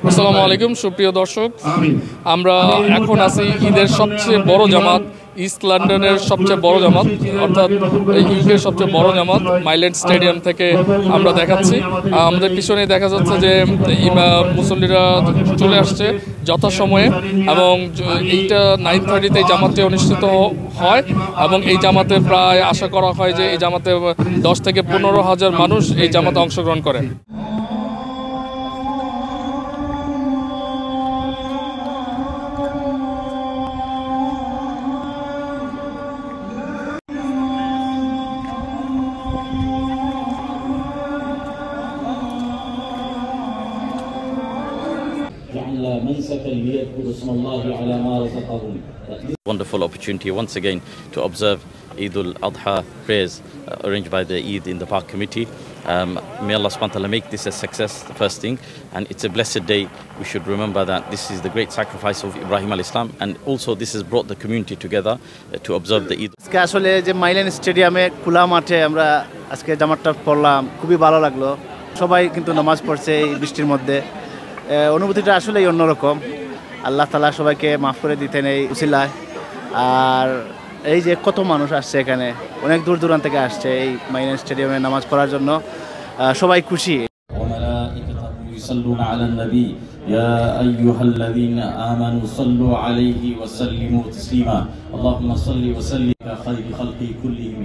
আসসালামু আলাইকুম সুপ্রিয় দর্শক, আমরা এখন আছি ঈদের সবচেয়ে বড় জামাত, ইস্ট লন্ডনের সবচেয়ে বড় জামাত অর্থাৎ ইউকের সবচেয়ে বড় জামাত মাইল্যান্ড স্টেডিয়াম থেকে আমরা দেখাচ্ছি। আমাদের পিছনে দেখা যাচ্ছে যে মুসল্লিরা চলে আসছে যথাসময়ে এবং এইটা 9:30-তে এই জামাতটি অনুষ্ঠিত হয় এবং এই জামাতে প্রায় আশা করা হয় যে এই জামাতে 10 থেকে 15,000 মানুষ এই জামাতে অংশগ্রহণ করে। Wonderful opportunity once again to observe Eid al-Adha prayers arranged by the Eid in the Park Committee. May Allah subhanahu wa ta'ala make this a success, the first thing, and it's a blessed day. We should remember that this is the great sacrifice of Ibrahim al-Islam, and also this has brought the community together to observe the Eid. আজকে আসলে যে Mile End স্টেডিয়ামে খোলা মাঠে আমরা আজকে জামাতটা পড়লাম, খুবই ভালো লাগলো। সবাই কিন্তু নামাজ পড়ছে এই বৃষ্টির মধ্যে, অনুভূতিটা আসলেই অন্যরকম। আল্লাহ তাআলা সবাইকে মাফ করে দিতেন এই উসিলায়। আর এই যে কত মানুষ আসছে, এখানে অনেক দূর দূরান্ত থেকে আসছে এই মাইল্যান্ড স্টেডিয়ামে নামাজ পড়ার জন্য, সবাই খুশি। يا أيها الذين آمنوا صلوا عليه وسلموا تسليما اللهم صل وسلم على خير خلقه كلهم.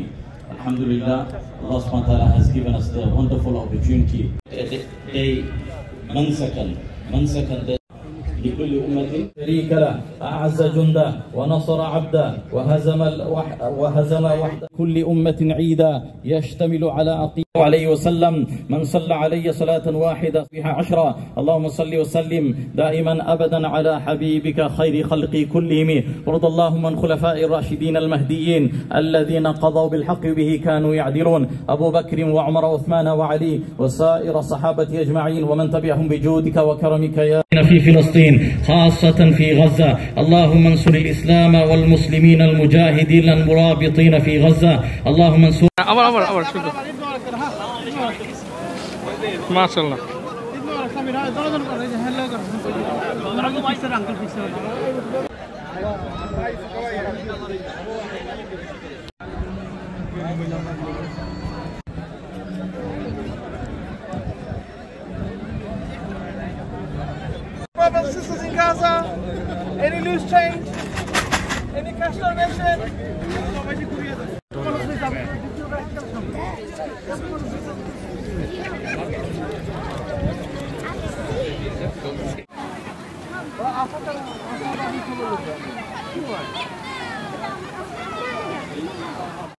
Alhamdulillah, Allah subhanahu wa ta'ala has given us the wonderful opportunity. Day منسكا لكل أمة شريك له أعز جندا ونصر عبدا وهزم وحدا كل أمة عيدا يشتمل على عقيدة عليه وسلم من صلى علي صلاة واحدة بها 10 اللهم صل وسلم دائما أبدا على حبيبك خير خلق كلهم وارض اللهم عن خلفاء الراشدين المهديين الذين قضوا بالحق به كانوا يعدلون أبو بكر وعمر وعثمان وعلي وسائر الصحابة أجمعين ومن تبعهم بجودك وكرمك يا في فلسطين خاصة في غزة اللهم انصر الإسلام والمسلمين المجاهدين المرابطين في غزة اللهم انصر ما شاء الله Brothers and sisters in Gaza, any loose change, any cash donation?